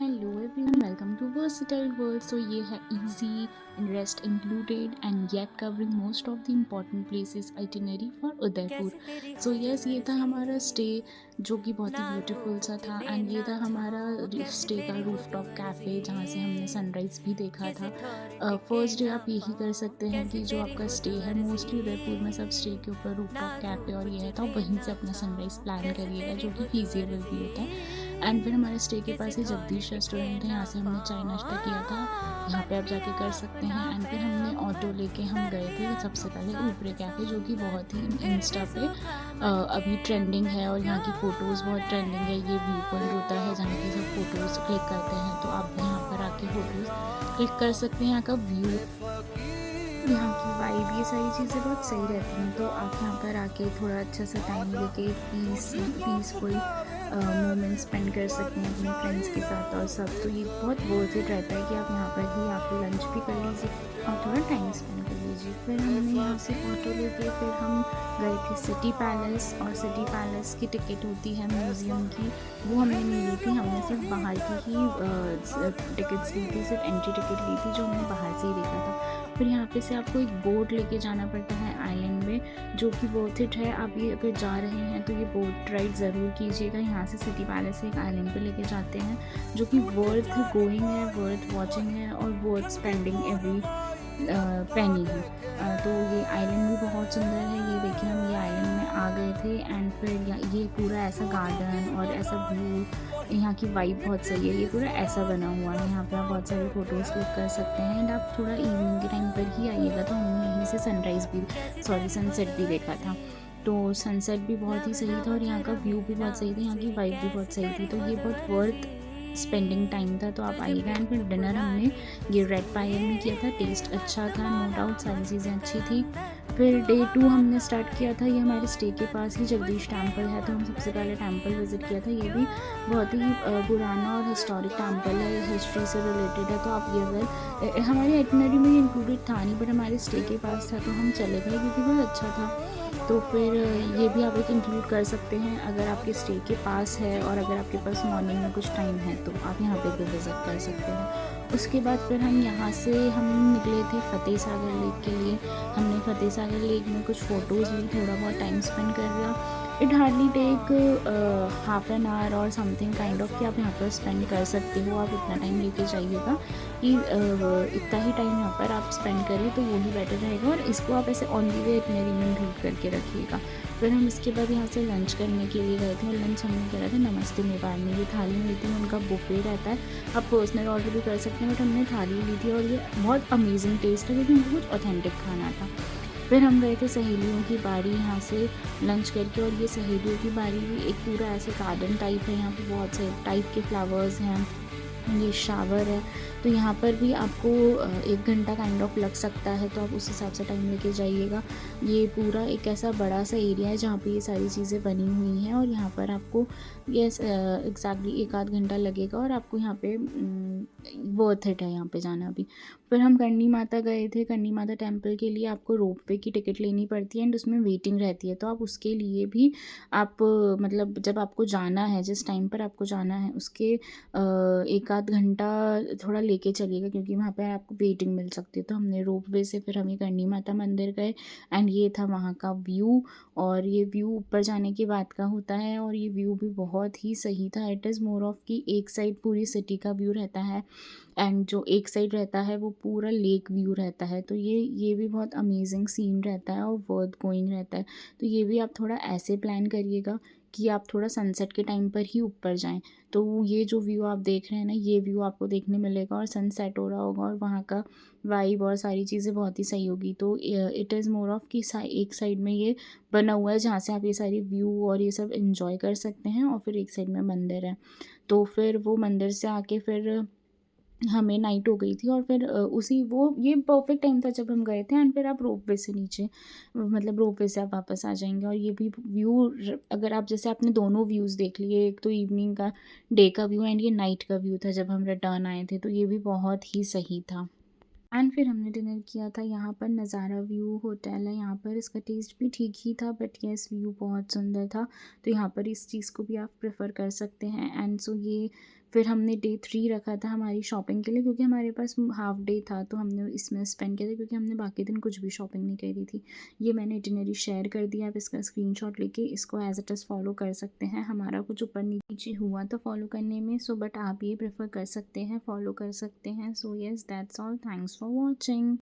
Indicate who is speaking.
Speaker 1: Hello everyone, welcome to versatile world. So ये है easy and rest included and yet covering most of the important places itinerary for Udaipur. So yes, ये था हमारा stay जो कि बहुत ही ब्यूटीफुल सा था। एंड ये था हमारा स्टे का रूफटॉप कैफ़े जहाँ से हमने सनराइज़ भी देखा था। फर्स्ट डे आप यही कर सकते हैं कि जो आपका स्टे है, मोस्टली उदयपुर में सब स्टे के ऊपर रूफटॉप कैफ़े और ये है, तो आप वहीं से अपना सनराइज़ प्लान करिएगा, जो कि फीजिबल भी होता है। एंड फिर हमारे स्टे के पास ही जगदीश रेस्टोरेंट है, यहाँ से हमने चाय नाश्ता किया था। यहाँ पे आप जाके कर सकते हैं। एंड फिर हमने ऑटो लेके हम गए थे सबसे पहले ऊपरे कैफ़े, जो कि बहुत ही इंस्टा पे अभी ट्रेंडिंग है और यहाँ की फ़ोटोज़ बहुत ट्रेंडिंग है। ये व्यू पॉइंट होता है जहाँ की सब फ़ोटोज़ क्लिक करते हैं, तो आप भी यहाँ पर आके फ़ोटोज़ क्लिक कर सकते हैं। यहाँ का व्यू, यहाँ की वाइब, ये सारी चीज़ें बहुत सही रहती हैं। तो आप यहाँ पर आके थोड़ा अच्छा सा टाइम लेके पीसफुल मोमेंट स्पेंड कर सकते हैं अपने फ्रेंड्स के साथ और सब। तो ये बहुत वर्थ इट रहता है कि आप यहाँ पर ही आके लंच भी कर लीजिए और थोड़ा टाइम स्पेंड कर लीजिए। फिर हमने यहाँ से ऑटो लेके फिर हम गए थे सिटी पैलेस, और सिटी पैलेस की टिकट होती है म्यूज़ियम की, वो हमें नहीं ली थी। हमने सिर्फ बाहर की ही टिकट्स ली थी, सिर्फ एंट्री टिकट ली थी, जो हमने बाहर से ही देखा था। फिर यहाँ पे से आपको एक बोट लेके जाना पड़ता है आइलैंड में, जो कि वर्थ इट है। आप ये अगर जा रहे हैं तो ये बोट राइड ज़रूर कीजिएगा। यहाँ से सिटी पैलेस से एक आइलैंड पे लेके जाते हैं, जो कि वर्थ गोइंग है, वर्थ वॉचिंग है और वर्थ स्पेंडिंग एवरी पेनी है। तो ये आइलैंड भी बहुत सुंदर है। ये देखिए, हम ये आइलैंड में आ गए थे। एंड फिर ये पूरा ऐसा गार्डन और ऐसा व्यू, यहाँ की वाइब बहुत सही है। ये पूरा ऐसा बना हुआ है, यहाँ पे आप बहुत सारी फ़ोटोज़ क्लिक कर सकते हैं। एंड आप थोड़ा इवनिंग के टाइम पर ही आइएगा, तो हमने यहीं से सनसेट भी देखा था। तो सनसेट भी बहुत ही सही था और यहाँ का व्यू भी बहुत सही था, यहाँ की वाइब भी बहुत सही थी। तो ये बहुत वर्थ स्पेंडिंग टाइम था, तो आप आइएगा। एंड फिर डिनर हमने ये रेड पायल में किया था। टेस्ट अच्छा था, नो डाउट, सारी चीज़ें अच्छी थी। फिर डे 2 हमने स्टार्ट किया था। ये हमारे स्टे के पास ही जगदीश टेम्पल है, तो हम सबसे पहले टेम्पल विज़िट किया था। ये भी बहुत ही पुराना और हिस्टोरिक टेम्पल है, हिस्ट्री से रिलेटेड है। तो आप ये अगर हमारी आइटिनरी में ये इंक्लूडेड था नहीं, बट हमारे स्टे के पास था, तो हम चले गए क्योंकि बहुत अच्छा था। तो फिर ये भी आप एक इंक्लूड कर सकते हैं अगर आपके स्टे के पास है, और अगर आपके पास मॉर्निंग में कुछ टाइम है तो आप यहाँ पे भी विज़िट कर सकते हैं। उसके बाद फिर हम यहाँ से हम निकले थे फ़तेह सागर लेक के लिए। हमने फ़तेह सागर लेक में कुछ फ़ोटोज़ ली, थोड़ा बहुत टाइम स्पेंड कर लिया। It hardly take half an hour और समथिंग काइंड ऑफ कि आप यहाँ पर स्पेंड कर सकते हो। आप इतना टाइम लेके जाइएगा कि इतना ही टाइम यहाँ पर आप स्पेंड करिए, तो वो ही बेटर रहेगा। और इसको आप ऐसे ऑन दी वे इटनरी में इंक्लूड करके रखिएगा। फिर हम इसके बाद यहाँ से लंच करने के लिए गए थे, और लंच हमने करा था नमस्ते नेपाल में। ये थाली मिलती है, उनका बुफे रहता है, आप पर्सनल ऑर्डर भी कर सकते हैं, बट हमने थाली ली थी और ये बहुत अमेजिंग टेस्ट है क्योंकि बहुत ऑथेंटिक खाना था। फिर हम गए थे सहेलियों की बारी, यहाँ से लंच करके। और ये सहेलियों की बारी भी एक पूरा ऐसे गार्डन टाइप है, यहाँ पे बहुत से टाइप के फ्लावर्स हैं, ये शावर है। तो यहाँ पर भी आपको 1 घंटा काइंड ऑफ लग सकता है, तो आप उस हिसाब से टाइम लेके जाइएगा। ये पूरा एक ऐसा बड़ा सा एरिया है जहाँ पे ये सारी चीज़ें बनी हुई हैं, और यहाँ पर आपको ये एग्जैक्टली 1 आध घंटा लगेगा, और आपको यहाँ पे वर्थ इट है यहाँ पे जाना भी। फिर हम करनी माता गए थे। करनी माता टेम्पल के लिए आपको रोपवे की टिकट लेनी पड़ती है, एंड उसमें वेटिंग रहती है, तो आप उसके लिए भी आप मतलब जब आपको जाना है, जिस टाइम पर आपको जाना है उसके 1 आध घंटा थोड़ा लेके चलिएगा, क्योंकि वहाँ पे आपको वेटिंग मिल सकती है। तो हमने रोपवे से फिर हम करणी माता मंदिर गए। एंड ये था वहाँ का व्यू, और ये व्यू ऊपर जाने के बाद का होता है, और ये व्यू भी बहुत ही सही था। इट इज़ मोर ऑफ कि एक साइड पूरी सिटी का व्यू रहता है, एंड जो एक साइड रहता है वो पूरा लेक व्यू रहता है। तो ये भी बहुत अमेजिंग सीन रहता है और वर्थ गोइंग रहता है। तो ये भी आप थोड़ा ऐसे प्लान करिएगा कि आप थोड़ा सनसेट के टाइम पर ही ऊपर जाएं, तो ये जो व्यू आप देख रहे हैं ना, ये व्यू आपको देखने मिलेगा, और सनसेट हो रहा होगा, और वहाँ का वाइब और सारी चीज़ें बहुत ही सही होगी। तो इट इज़ मोर ऑफ कि एक साइड में ये बना हुआ है जहाँ से आप ये सारी व्यू और ये सब इंजॉय कर सकते हैं, और फिर एक साइड में मंदिर है। तो फिर वो मंदिर से आके फिर हमें नाइट हो गई थी, और फिर उसी वो ये परफेक्ट टाइम था जब हम गए थे। एंड फिर आप रोपवे से नीचे, मतलब रोपवे से आप वापस आ जाएंगे। और ये भी व्यू, अगर आप जैसे आपने दोनों व्यूज़ देख लिए, एक तो इवनिंग का डे का व्यू, एंड ये नाइट का व्यू था जब हम रिटर्न आए थे, तो ये भी बहुत ही सही था। एंड फिर हमने डिनर किया था यहाँ पर। नज़ारा व्यू होटल है यहाँ पर, इसका टेस्ट भी ठीक ही था, बट यस व्यू बहुत सुंदर था, तो यहाँ पर इस चीज़ को भी आप प्रेफर कर सकते हैं। एंड सो ये फिर हमने डे 3 रखा था हमारी शॉपिंग के लिए, क्योंकि हमारे पास हाफ डे था तो हमने इसमें स्पेंड किया था, क्योंकि हमने बाकी दिन कुछ भी शॉपिंग नहीं करी थी। ये मैंने इटिनरी शेयर कर दिया, आप इसका स्क्रीनशॉट लेके इसको एज इट इज़ फॉलो कर सकते हैं। हमारा कुछ ऊपर नीचे हुआ तो फॉलो करने में, सो बट आप ये प्रेफर कर सकते हैं, फॉलो कर सकते हैं। So yes that's all, thanks for watching.